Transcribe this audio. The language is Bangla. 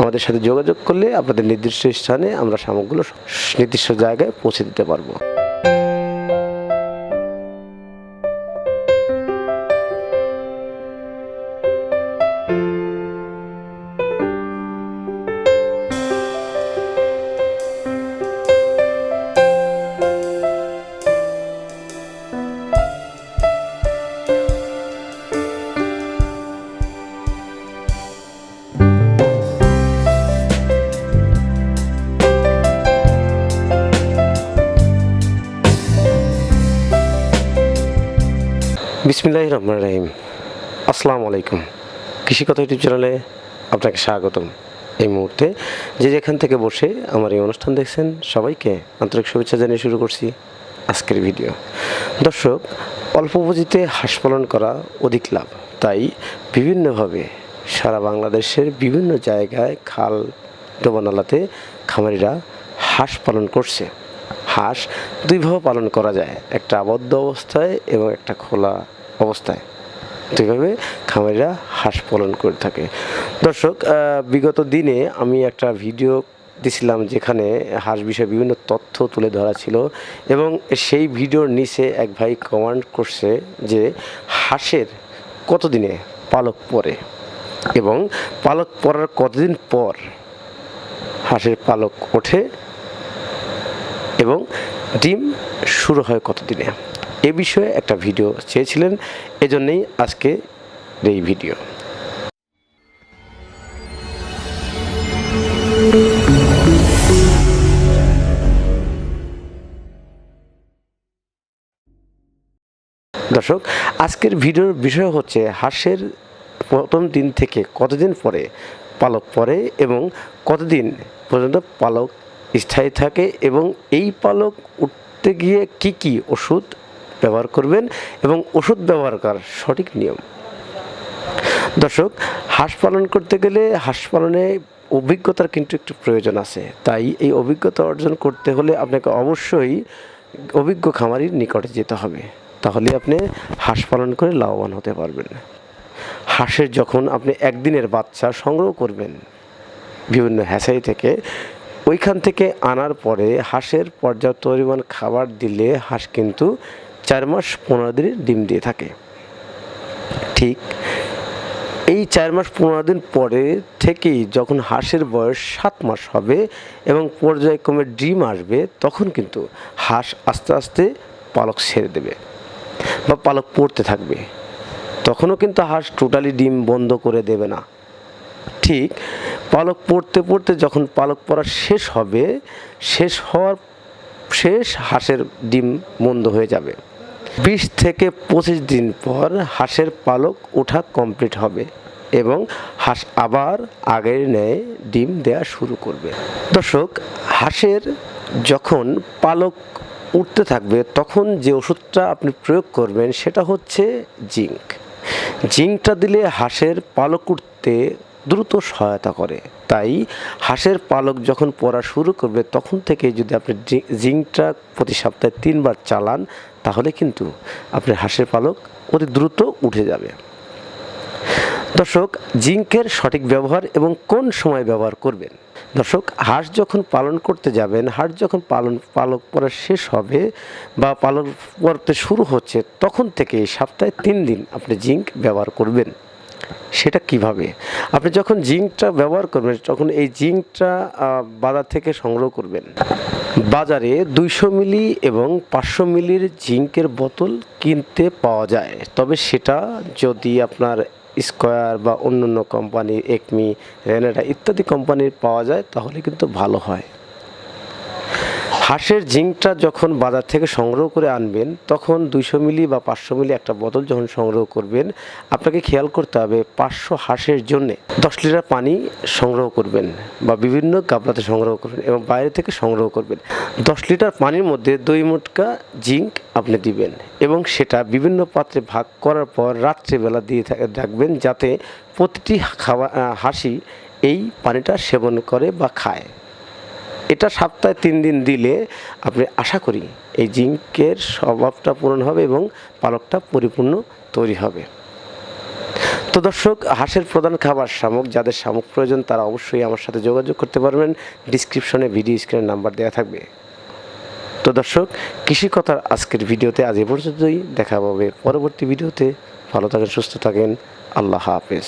আমাদের সাথে যোগাযোগ করলে আপনাদের নির্দিষ্ট স্থানে আমরা সামগ্রীগুলো নির্দিষ্ট জায়গায় পৌঁছে দিতে পারবো। বিসমিল্লাহির রহমানির রহিম। আসসালামু আলাইকুম। কৃষিকথা ইউটিউব চ্যানেলে আপনাকে স্বাগতম। এই মুহূর্তে যে যেখান থেকে বসে আমার এই অনুষ্ঠান দেখছেন সবাইকে আন্তরিক শুভেচ্ছা জানিয়ে শুরু করছি আজকের ভিডিও। দর্শক, অল্প পুঁজিতে হাঁস পালন করা অধিক লাভ, তাই বিভিন্নভাবে সারা বাংলাদেশের বিভিন্ন জায়গায় খাল ডোবানালাতে খামারিরা হাঁস পালন করছে। হাঁস দুইভাবে পালন করা যায়, একটা আবদ্ধ অবস্থায় এবং একটা খোলা অবস্থায়। দুইভাবে খামারিরা হাঁস পালন করে থাকে। দর্শক, বিগত দিনে আমি একটা ভিডিও দিছিলাম যেখানে হাঁস বিষয়ে বিভিন্ন তথ্য তুলে ধরা ছিল, এবং সেই ভিডিওর নিচে এক ভাই কমেন্ট করছে যে হাঁসের কতদিনে পালক পড়ে এবং পালক পড়ার কতদিন পর হাঁসের পালক ওঠে এবং ডিম শুরু হয় কতদিনে। এ বিষয়ে একটা ভিডিও চেয়েছিলেন, এজন্যই আজকে এই ভিডিও। দর্শক, আজকের ভিডিওর বিষয় হচ্ছে হাঁসের প্রথম দিন থেকে কতদিন পরে পালক পড়ে এবং কতদিন পর্যন্ত পালক স্থায়ী থাকে, এবং এই পালক উঠতে গিয়ে কি কি ওষুধ ব্যবহার করবেন এবং ওষুধ ব্যবহার করার সঠিক নিয়ম। দর্শক, হাঁস পালন করতে গেলে হাঁস পালনে অভিজ্ঞতার কিন্তু একটু প্রয়োজন আছে, তাই এই অভিজ্ঞতা অর্জন করতে হলে আপনাকে অবশ্যই অভিজ্ঞ খামারির নিকটে যেতে হবে, তাহলে আপনি হাঁস পালন করে লাভবান হতে পারবেন। হাঁসের যখন আপনি একদিনের বাচ্চা সংগ্রহ করবেন বিভিন্ন হ্যাচারি থেকে, ওইখান থেকে আনার পরে হাঁসের পর্যাপ্ত পরিমাণ খাবার দিলে হাঁস কিন্তু 4 মাস 15 দিনের ডিম দিয়ে থাকে। ঠিক এই 4 মাস 15 দিন পরে থেকেই যখন হাঁসের বয়স 7 মাস হবে এবং পর্যায়ক্রমে ডিম আসবে, তখন কিন্তু হাঁস আস্তে আস্তে পালক ছেড়ে দেবে বা পালক পড়তে থাকবে। তখনও কিন্তু হাঁস টোটালি ডিম বন্ধ করে দেবে না। ঠিক পালক পড়তে পড়তে যখন পালক পড়া শেষ হবে, শেষ হাঁসের ডিম বন্ধ হয়ে যাবে। 20 থেকে 25 দিন পর হাঁসের পালক ওঠা কমপ্লিট হবে এবং হাঁস আবার আগের ন্যায় ডিম দেওয়া শুরু করবে। দর্শক, হাঁসের যখন পালক উঠতে থাকবে তখন যে ওষুধটা আপনি প্রয়োগ করবেন সেটা হচ্ছে জিঙ্ক। জিঙ্কটা দিলে হাঁসের পালক উঠতে দ্রুত সহায়তা করে, তাই হাঁসের পালক যখন পড়া শুরু করবে তখন থেকে যদি আপনি জিঙ্কটা প্রতি সপ্তাহে 3 বার চালান, তাহলে কিন্তু আপনার হাঁসের পালক অতি দ্রুত উঠে যাবে। দর্শক, জিঙ্কের সঠিক ব্যবহার এবং কোন সময় ব্যবহার করবেন। দর্শক, হাঁস যখন পালন করতে যাবেন, হাঁস যখন পালক পড়া শেষ হবে বা পালক পড়তে শুরু হচ্ছে, তখন থেকে সপ্তাহে 3 দিন আপনি জিঙ্ক ব্যবহার করবেন। সেটা কিভাবে? আপনি যখন জিঙ্কটা ব্যবহার করবেন তখন এই জিঙ্কটা বাজার থেকে সংগ্রহ করবেন। বাজারে 200 মিলি এবং 500 মিলির জিঙ্কের বোতল কিনতে পাওয়া যায়, তবে সেটা যদি আপনার স্কয়ার বা অন্যান্য কোম্পানি একমি, রেনেটা ইত্যাদি কোম্পানির পাওয়া যায় তাহলে কিন্তু ভালো হয়। হাঁসের জিঙ্কটা যখন বাজার থেকে সংগ্রহ করে আনবেন তখন 200 মিলি বা 500 মিলি একটা বোতল যখন সংগ্রহ করবেন, আপনাকে খেয়াল করতে হবে 500 হাঁসের জন্যে 10 লিটার পানি সংগ্রহ করবেন বা বিভিন্ন গামলাতে সংগ্রহ করবেন এবং বাইরে থেকে সংগ্রহ করবেন। 10 লিটার পানির মধ্যে 2 মুটকা জিঙ্ক আপনি দিবেন এবং সেটা বিভিন্ন পাত্রে ভাগ করার পর রাত্রিবেলা দিয়ে রাখবেন, যাতে প্রতিটি হাঁসই এই পানিটা সেবন করে বা খায়। এটা সপ্তাহে 3 দিন দিলে আপনি আশা করি এই জিঙ্কের স্বভাবটা পূরণ হবে এবং পালকটা পরিপূর্ণ তৈরি হবে। তো দর্শক, হাঁসের প্রধান খাবার শামুক। যাদের শামুক প্রয়োজন তারা অবশ্যই আমার সাথে যোগাযোগ করতে পারবেন। ডিসক্রিপশনে ভিডিও স্ক্রিনের নাম্বার দেওয়া থাকবে। তো দর্শক, কৃষি কথার আজকের ভিডিওতে আজ এ পর্যন্তই। দেখা হবে পরবর্তী ভিডিওতে। ভালো থাকেন, সুস্থ থাকেন। আল্লাহ হাফেজ।